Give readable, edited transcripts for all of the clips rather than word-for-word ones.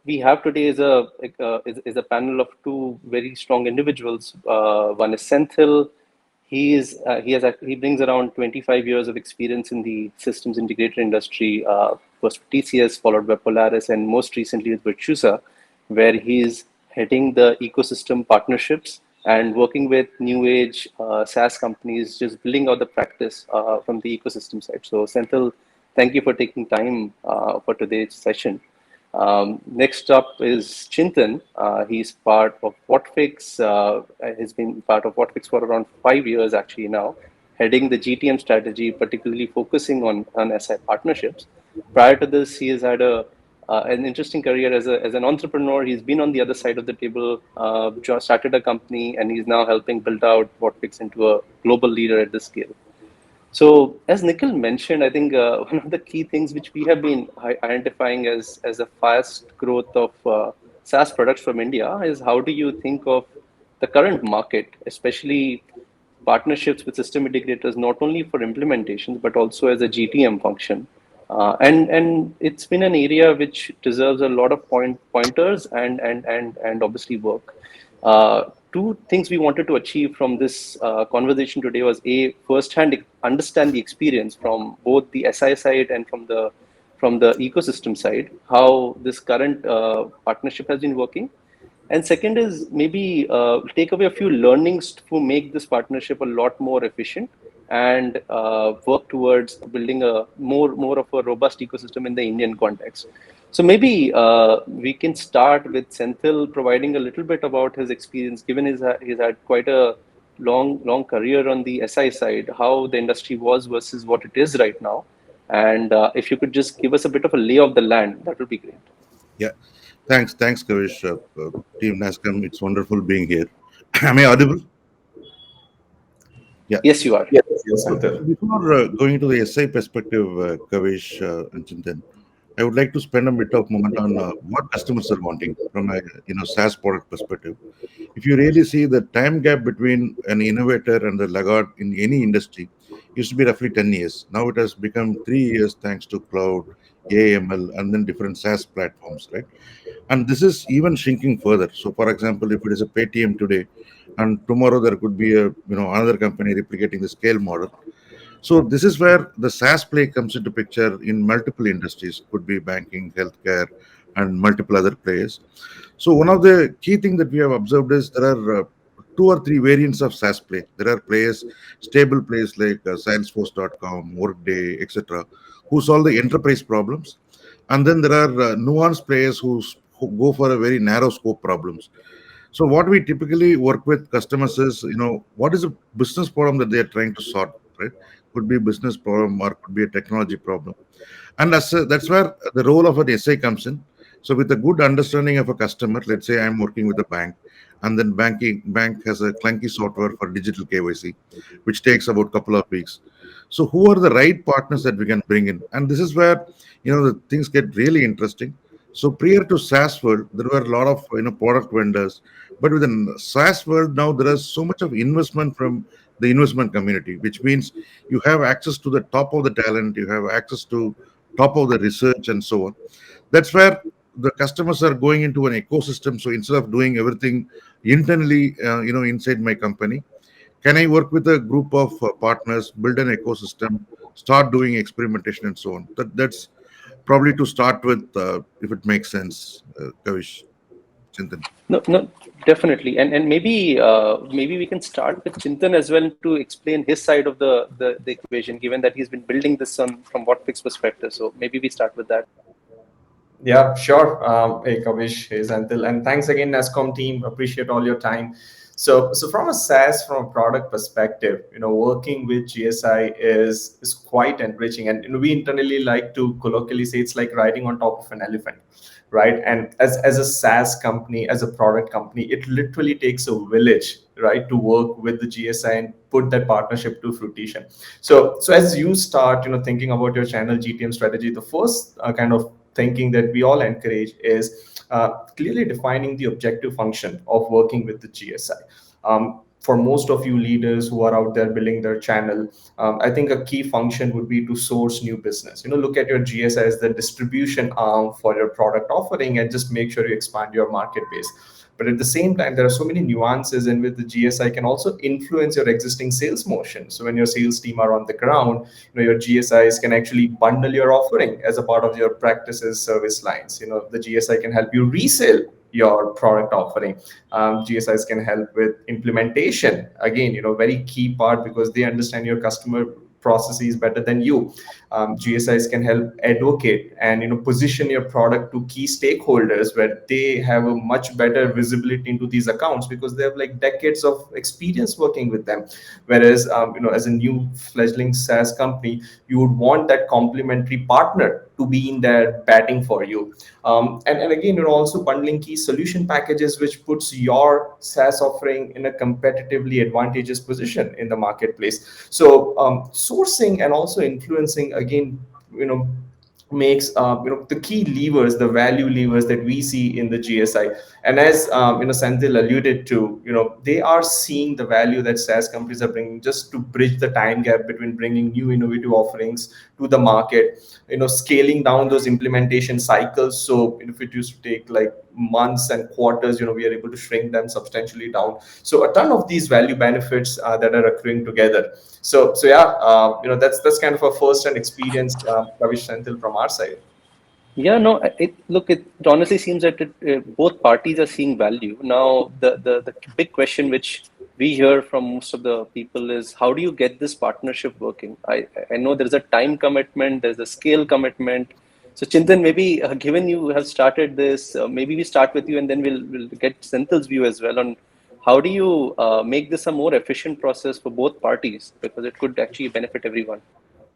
we have today is a panel of two very strong individuals. One is Senthil. He brings around 25 years of experience in the systems integrator industry. First with TCS, followed by Polaris, and most recently with Virtusa, where he's heading the ecosystem partnerships and working with new age SaaS companies, just building out the practice from the ecosystem side. So, Senthil, thank you for taking time for today's session. Next up is Chintan. He's part of Whatfix. He's been part of Whatfix for around 5 years actually now, heading the GTM strategy, particularly focusing on SI partnerships. Prior to this, he has had an interesting career as an entrepreneur. He's been on the other side of the table, started a company, and he's now helping build out Whatfix into a global leader at this scale. So, as Nikhil mentioned, I think one of the key things which we have been identifying as a fast growth of SaaS products from India is how do you think of the current market, especially partnerships with system integrators, not only for implementations but also as a GTM function. And it's been an area which deserves a lot of pointers and obviously work. Two things we wanted to achieve from this conversation today was a firsthand understand the experience from both the SI side and from the ecosystem side, how this current partnership has been working. And second is maybe take away a few learnings to make this partnership a lot more efficient and work towards building a more of a robust ecosystem in the Indian context. So maybe we can start with Senthil providing a little bit about his experience, given he's had quite a long career on the SI side, how the industry was versus what it is right now. And if you could just give us a bit of a lay of the land, that would be great. Yeah, thanks, Kavish. Team NASSCOM, it's wonderful being here. Am I audible? Yeah. Yes, you are. Yes, yes, So Senthil. before going into the SI perspective, Kavish and Chintan, I would like to spend a bit of moment on what customers are wanting from a SaaS product perspective. If you really see the time gap between an innovator and the laggard in any industry used to be roughly 10 years. Now it has become 3 years thanks to cloud, AML, and then different SaaS platforms, right? And this is even shrinking further. So for example, if it is a Paytm today and tomorrow there could be a another company replicating the scale model. So this is where the SaaS play comes into picture in multiple industries, could be banking, healthcare, and multiple other players. So one of the key things that we have observed is there are two or three variants of SaaS play. There are players, stable players like Salesforce.com, Workday, etc., who solve the enterprise problems, and then there are nuanced players who go for a very narrow scope problems. So what we typically work with customers is, what is a business problem that they are trying to solve, right? Could be a business problem or could be a technology problem. And that's where the role of an SI comes in. So with a good understanding of a customer, let's say I'm working with a bank, and then bank has a clunky software for digital KYC, which takes about a couple of weeks. So who are the right partners that we can bring in? And this is where the things get really interesting. So prior to SaaS world, there were a lot of product vendors, but with the SaaS world now there is so much of investment from the investment community, which means you have access to the top of the talent, you have access to top of the research, and so on. That's where the customers are going into an ecosystem. So instead of doing everything internally, inside my company, can I work with a group of partners, build an ecosystem, start doing experimentation, and so on? That's probably to start with, if it makes sense, Kavish, Chintan. No, definitely, and maybe we can start with Chintan as well to explain his side of the equation, given that he's been building this on from Whatfix perspective. So maybe we start with that. Yeah, sure. Hey, Kavish, hey, Senthil, and thanks again, NASSCOM team. Appreciate all your time. So from a SaaS, from a product perspective, working with GSI is quite enriching, and we internally like to colloquially say it's like riding on top of an elephant, right? And as a SaaS company, as a product company, it literally takes a village, right, to work with the GSI and put that partnership to fruition. So as you start, thinking about your channel GTM strategy, the first kind of thinking that we all encourage is clearly defining the objective function of working with the GSI. for most of you leaders who are out there building their channel, I think a key function would be to source new business. Look at your GSI as the distribution arm for your product offering, and just make sure you expand your market base. But at the same time, there are so many nuances in which the GSI can also influence your existing sales motion. So when your sales team are on the ground, your GSIs can actually bundle your offering as a part of your practices service lines. The GSI can help you resell your product offering. GSIs can help with implementation. Again, very key part, because they understand your customer processes better than you. GSIs can help advocate and position your product to key stakeholders, where they have a much better visibility into these accounts, because they have like decades of experience working with them. Whereas as a new fledgling SaaS company, you would want that complementary partner to be in there batting for you. And again, also bundling key solution packages, which puts your SaaS offering in a competitively advantageous position in the marketplace. So sourcing and also influencing, again, makes the key levers, the value levers that we see in the GSI. And as Senthil alluded to, they are seeing the value that SaaS companies are bringing, just to bridge the time gap between bringing new innovative offerings to the market, scaling down those implementation cycles. So if it used to take like months and quarters, we are able to shrink them substantially down. So a ton of these value benefits that are accruing together. So yeah, that's kind of a first-hand experience, Kavish, Senthil, from our side. Yeah, no, it honestly seems that both parties are seeing value. Now, the big question which we hear from most of the people is, how do you get this partnership working? I know there's a time commitment, there's a scale commitment. So Chintan, maybe given you have started this, maybe we start with you, and then we'll get Senthil's view as well on how do you make this a more efficient process for both parties, because it could actually benefit everyone.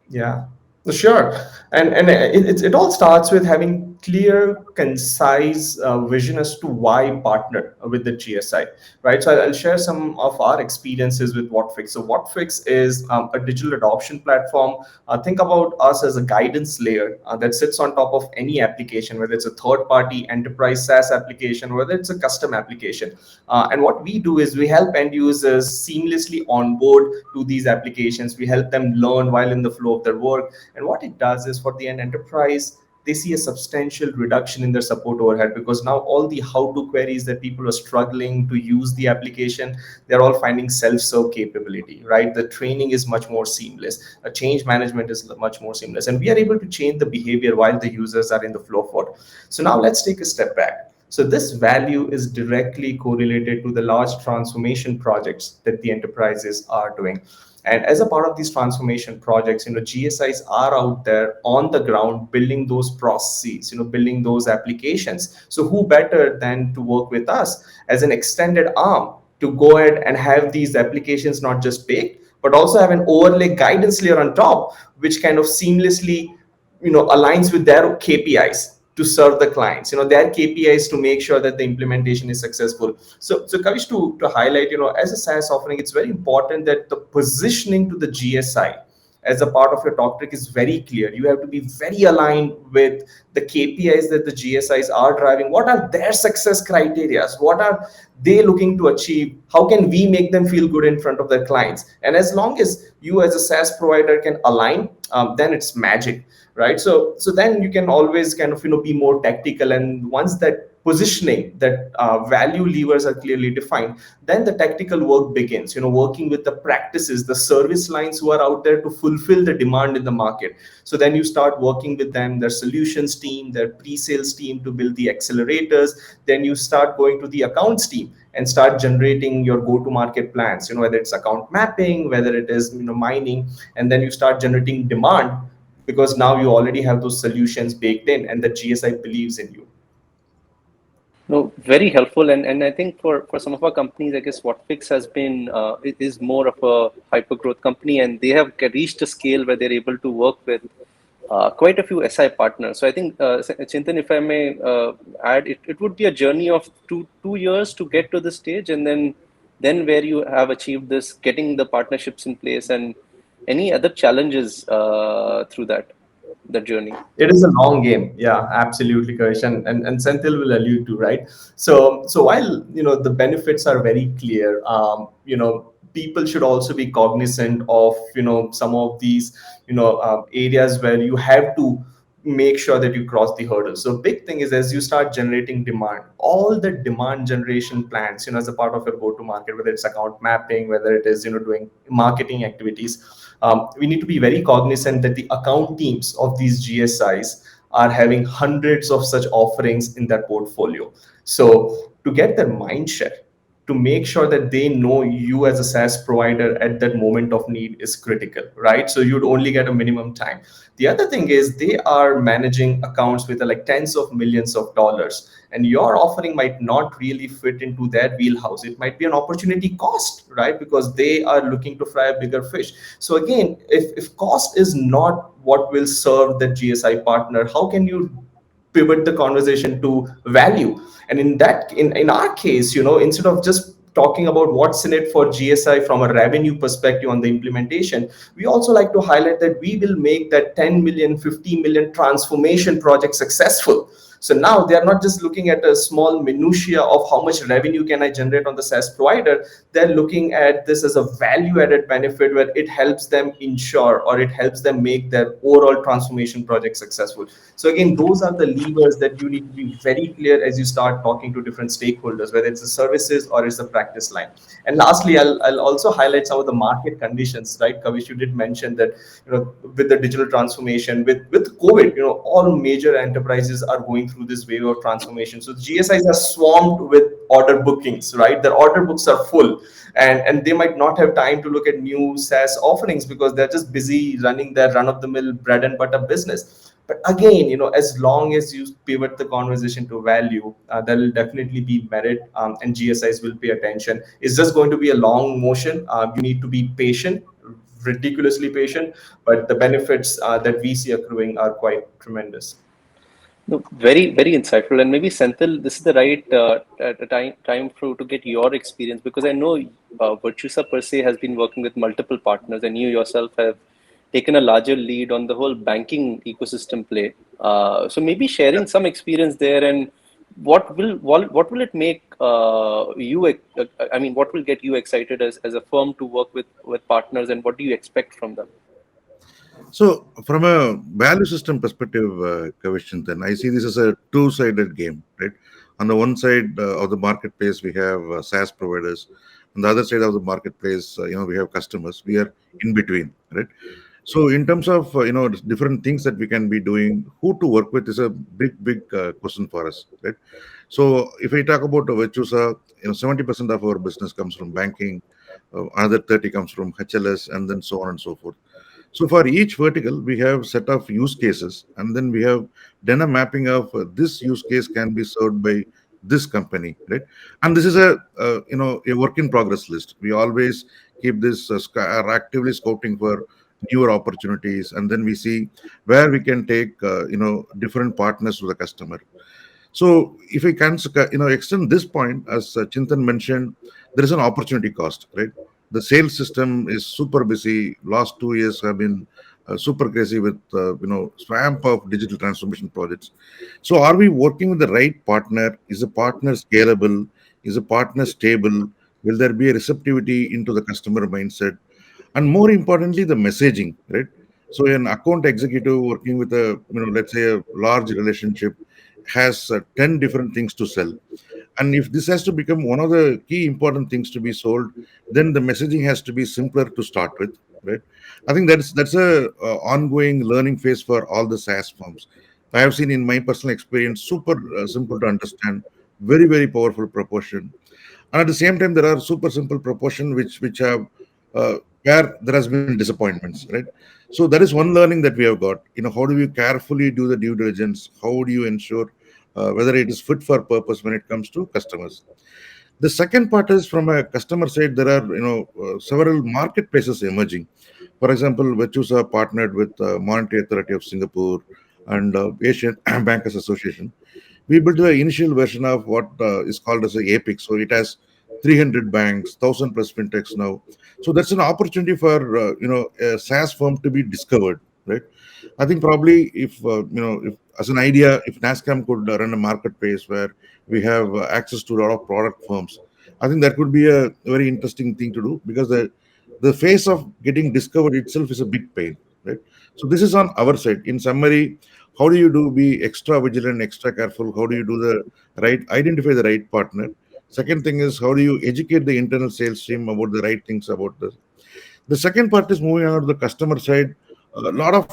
Yeah, sure. And it all starts with having clear, concise vision as to why partner with the GSI, right? So I'll share some of our experiences with Whatfix. So Whatfix is a digital adoption platform. Think about us as a guidance layer that sits on top of any application, whether it's a third-party enterprise SaaS application, whether it's a custom application. And what we do is we help end users seamlessly onboard to these applications. We help them learn while in the flow of their work. And what it does is, for the end enterprise, they see a substantial reduction in their support overhead, because now all the how-to queries that people are struggling to use the application, they're all finding self-serve capability, right? The training is much more seamless. A change management is much more seamless. And we are able to change the behavior while the users are in the flow of it. So now let's take a step back. So this value is directly correlated to the large transformation projects that the enterprises are doing. And as a part of these transformation projects, GSIs are out there on the ground building those processes, building those applications. So who better than to work with us as an extended arm to go ahead and have these applications not just baked, but also have an overlay guidance layer on top, which kind of seamlessly, aligns with their KPIs to serve the clients, their KPIs to make sure that the implementation is successful. So Kavish, to highlight, as a SaaS offering, it's very important that the positioning to the GSI as a part of your talk track is very clear. You have to be very aligned with the KPIs that the GSIs are driving. What are their success criteria? What are they looking to achieve? How can we make them feel good in front of their clients? And as long as you as a SaaS provider can align, then it's magic, right? So then you can always kind of be more tactical. And once that positioning, that value levers are clearly defined, then the tactical work begins, working with the practices, the service lines who are out there to fulfill the demand in the market. So then you start working with them, their solutions team, their pre-sales team, to build the accelerators. Then you start going to the accounts team and start generating your go-to-market plans, whether it's account mapping, whether it is mining. And then you start generating demand, because now you already have those solutions baked in and the GSI believes in you. No, very helpful, and I think for some of our companies, I guess Whatfix has been is more of a hyper growth company, and they have reached a scale where they're able to work with quite a few SI partners. So I think Chintan, if I may add, it would be a journey of two years to get to this stage, and then where you have achieved this, getting the partnerships in place, and any other challenges through that that journey? It is a long game. Yeah, absolutely, Kavish. And Senthil will allude to, right? So while, the benefits are very clear, people should also be cognizant of, some of these, areas where you have to make sure that you cross the hurdle. So big thing is, as you start generating demand, all the demand generation plans, as a part of your go to market, whether it's account mapping, whether it is, doing marketing activities, we need to be very cognizant that the account teams of these GSIs are having hundreds of such offerings in their portfolio. So to get their mind share, to make sure that they know you as a SaaS provider at that moment of need is critical, right? So you'd only get a minimum time. The other thing is they are managing accounts with like tens of millions of dollars, and your offering might not really fit into their wheelhouse. It might be an opportunity cost, right? Because they are looking to fry a bigger fish. So again, if cost is not what will serve the GSI partner, how can you pivot the conversation to value? And in our case, instead of just talking about what's in it for GSI from a revenue perspective on the implementation, we also like to highlight that we will make that 10 million, 50 million transformation project successful. So now they are not just looking at a small minutia of how much revenue can I generate on the SaaS provider. They're looking at this as a value added benefit where it helps them ensure, or it helps them make their overall transformation project successful. So again, those are the levers that you need to be very clear as you start talking to different stakeholders, whether it's the services or it's the practice line. And lastly, I'll also highlight some of the market conditions, right? Kavish, you did mention that, with the digital transformation, with COVID, all major enterprises are going through this wave of transformation. So GSIs are swamped with order bookings, right? Their order books are full, and they might not have time to look at new SaaS offerings because they're just busy running their run-of-the-mill bread and butter business. But again, as long as you pivot the conversation to value, there will definitely be merit, and GSIs will pay attention. It's just going to be a long motion. You need to be patient, ridiculously patient, but the benefits that we see accruing are quite tremendous. No, very, very insightful. And maybe Senthil, this is the right time to get your experience, because I know Virtusa per se has been working with multiple partners, and you yourself have taken a larger lead on the whole banking ecosystem play. So maybe sharing some experience there, and what will it make I mean, what will get you excited as a firm to work with partners, and what do you expect from them? So, from a value system perspective, Kavish Chintan, I see this as a two-sided game, right? On the one side of the marketplace, we have SaaS providers. On the other side of the marketplace, we have customers. We are in between, right? So, in terms of different things that we can be doing, who to work with is a big question for us, right? So, if we talk about Virtusa, 70% of our business comes from banking, another 30 comes from HLS, and then so on and so forth. So for each vertical, we have set of use cases, and then we have done a mapping of this use case can be served by this company, right? And this is a work in progress list. We always keep this are actively scouting for newer opportunities, and then we see where we can take different partners to the customer. So if we can, extend this point, as Chintan mentioned, there is an opportunity cost, right? The sales system is super busy. Last 2 years have been super crazy with, swamp of digital transformation projects. So are we working with the right partner? Is the partner scalable? Is the partner stable? Will there be a receptivity into the customer mindset? And more importantly, the messaging, right? So an account executive working with a, let's say a large relationship has 10 different things to sell. And if this has to become one of the key important things to be sold, then the messaging has to be simpler to start with, right? I think that's a ongoing learning phase for all the SaaS firms. I have seen in my personal experience, super simple to understand, very powerful proportion. And at the same time, there are super simple proportion which have where there has been disappointments, right? So that is one learning that we have got. How do you carefully do the due diligence? How do you ensure whether it is fit for purpose when it comes to customers? The second part is from a customer side. There are several marketplaces emerging. For example, Virtusa partnered with Monetary Authority of Singapore and Asian Bankers Association. We built the initial version of what is called as a APIC. So it has 300 banks, 1,000 plus fintechs now. So that's an opportunity for a SaaS firm to be discovered, right? I think probably if if as an idea, if NASSCOM could run a marketplace where we have access to a lot of product firms, I think that could be a very interesting thing to do, because the phase of getting discovered itself is a big pain, right? So this is on our side. In summary, how do you do be extra vigilant, extra careful? How do you do the right, identify the right partner? Second thing is, how do you educate the internal sales team about the right things about this? The second part is moving on to the customer side. A lot of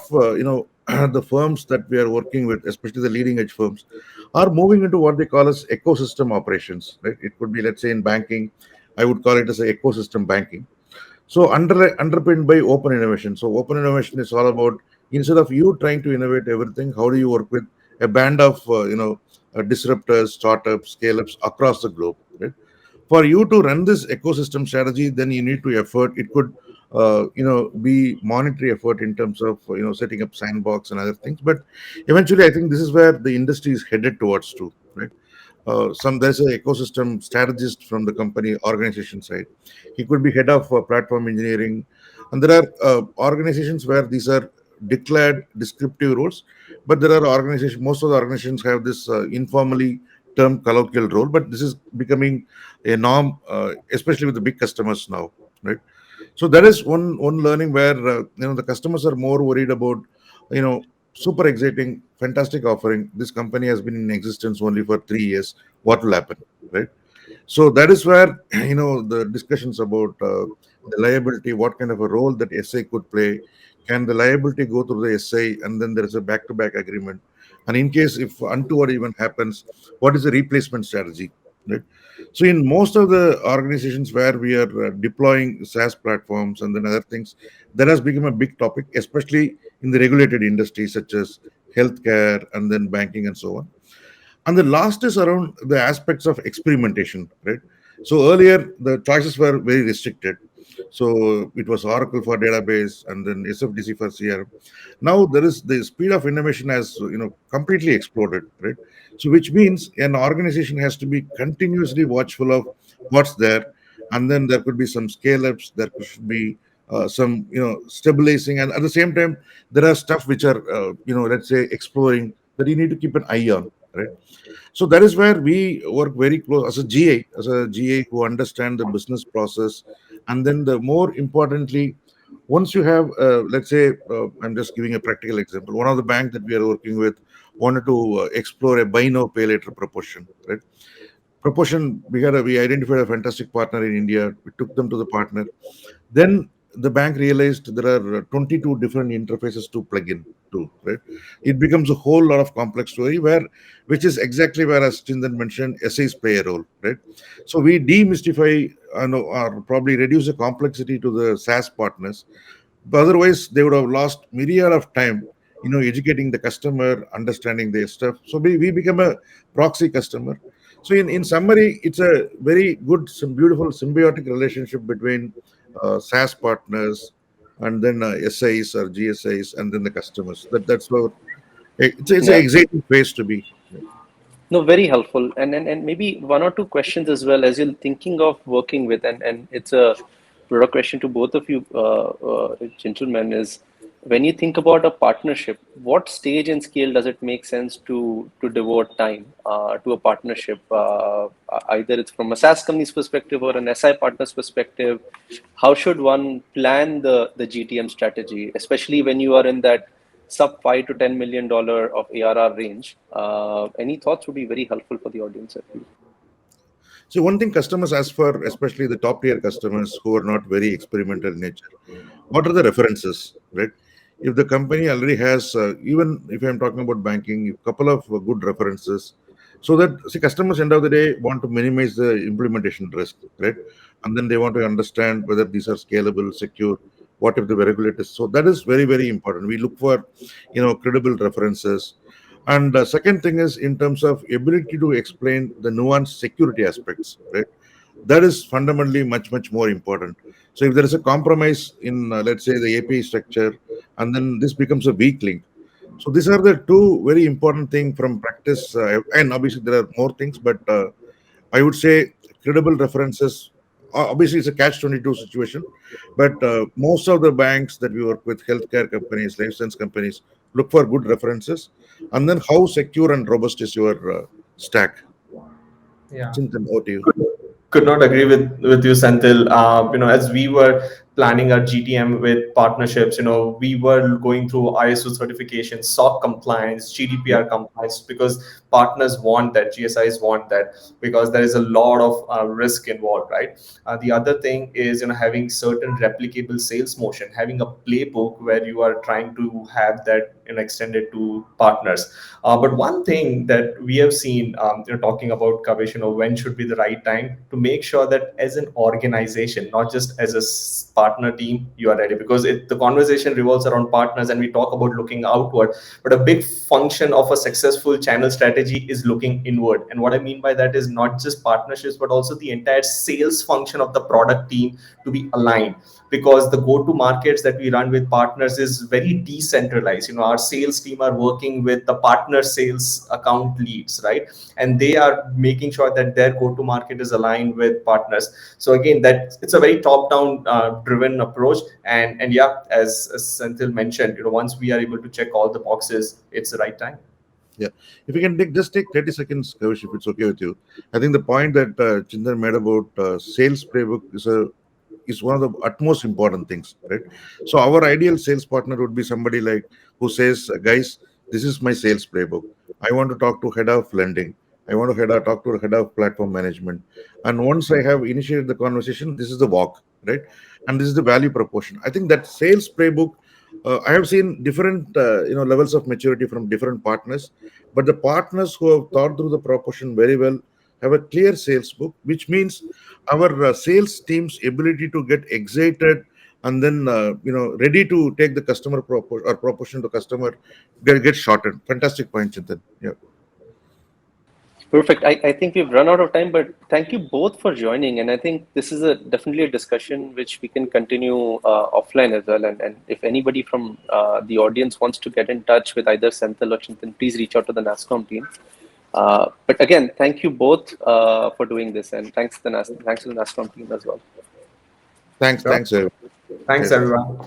the firms that we are working with, especially the leading edge firms, are moving into what they call as ecosystem operations. Right? It could be, let's say, in banking, I would call it as a ecosystem banking. So underpinned by open innovation. So open innovation is all about, instead of you trying to innovate everything, how do you work with a band of disruptors, startups, scale-ups across the globe, right? For you to run this ecosystem strategy, then you need to effort. It could be monetary effort in terms of setting up sandbox and other things. But eventually, I think this is where the industry is headed towards too, right? Some There's an ecosystem strategist from the company organization side. He could be head of platform engineering, and there are organizations where these are declared descriptive roles, but there are organizations. Most of the organizations have this informally termed colloquial role, but this is becoming a norm, especially with the big customers now, right? So that is one learning where the customers are more worried about super exciting, fantastic offering. This company has been in existence only for 3 years. What will happen, right? So that is where the discussions about the liability, what kind of a role that SA could play. Can the liability go through the SA, and then there is a back-to-back agreement? And in case if untoward even happens, what is the replacement strategy, right? So in most of the organizations where we are deploying SaaS platforms and then other things, that has become a big topic, especially in the regulated industries such as healthcare and then banking and so on. And the last is around the aspects of experimentation, right? So earlier the choices were very restricted. So it was Oracle for database and then SFDC for CRM. Now there is the speed of innovation has completely exploded, right? So which means an organization has to be continuously watchful of what's there, and then there could be some scale ups, there should be some stabilizing, and at the same time there are stuff which are let's say exploring, that you need to keep an eye on, right? So that is where we work very close as a GA who understand the business process. And then the more importantly, once you have, let's say, I'm just giving a practical example. One of the bank that we are working with wanted to explore a buy now pay later proposition, right? Proposition, we identified a fantastic partner in India. We took them to the partner. Then the bank realized there are 22 different interfaces to plug in to, right? It becomes a whole lot of complex story which is exactly where, as Chintan mentioned, SAs play a role, right? So we demystify or probably reduce the complexity to the SaaS partners. But otherwise, they would have lost myriad of time, educating the customer, understanding their stuff. So we become a proxy customer. So in summary, it's a very good, some beautiful symbiotic relationship between SaaS partners and then SIs or GSIs and then the customers. That's what it's an Yeah. exciting place to be. No, very helpful. And maybe one or two questions as well as you're thinking of working with, and it's a broader question to both of you, gentlemen, is when you think about a partnership, what stage and scale does it make sense to devote time to a partnership? Either it's from a SaaS company's perspective or an SI partner's perspective. How should one plan the GTM strategy, especially when you are in that sub $5 to $10 million of ARR range? Any thoughts would be very helpful for the audience, I feel. So one thing customers ask for, especially the top tier customers who are not very experimental in nature, what are the references, right? If the company already has, even if I'm talking about banking, a couple of good references, so that see customers end of the day want to minimize the implementation risk, right? And then they want to understand whether these are scalable, secure. What if the regulators? So that is very very important. We look for credible references. And the second thing is in terms of ability to explain the nuanced security aspects, right? That is fundamentally much more important. So if there is a compromise in let's say the API structure, and then this becomes a weak link. So these are the two very important things from practice, and obviously there are more things, but I would say credible references obviously it's a catch-22 situation, but most of the banks that we work with, healthcare companies, life science companies, look for good references. And then how secure and robust is your stack? Yeah. Chintan, over to you. Could not agree with you, Senthil. As we were planning our GTM with partnerships, we were going through ISO certification, SOC compliance, GDPR compliance, because partners want that, GSIs want that, because there is a lot of risk involved, right? The other thing is, having certain replicable sales motion, having a playbook where you are trying to have that extended to partners. But one thing that we have seen, talking about Kavish, when should be the right time to make sure that as an organization, not just as a partner team, you are ready, because the conversation revolves around partners and we talk about looking outward, but a big function of a successful channel strategy is looking inward. And what I mean by that is not just partnerships, but also the entire sales function of the product team to be aligned, because the go-to markets that we run with partners is very decentralized. Our sales team are working with the partner sales account leads, right? And they are making sure that their go-to market is aligned with partners. So again, that it's a very top-down driven approach. And yeah, as Senthil mentioned, once we are able to check all the boxes, it's the right time. Yeah, if you can just take 30 seconds, Kavish, if it's okay with you. I think the point that Chintan made about sales playbook is one of the utmost important things, right? So our ideal sales partner would be somebody like who says, guys, this is my sales playbook. I want to talk to head of lending. I want to talk to head of platform management. And once I have initiated the conversation, this is the walk, right? And this is the value proposition. I think that sales playbook. I have seen different levels of maturity from different partners, but the partners who have thought through the proposition very well have a clear sales book, which means our sales team's ability to get excited and then ready to take the customer or proposition to customer get shortened. Fantastic point, Chintan. Yeah. Perfect. I think we've run out of time, but thank you both for joining. And I think this is definitely a discussion which we can continue offline as well. And if anybody from the audience wants to get in touch with either Senthil or Chintan, please reach out to the NASSCOM team. But again, thank you both for doing this, and thanks to the NASSCOM team as well. Thanks. Sure. Thanks, everyone. Thanks, Cheers. everyone.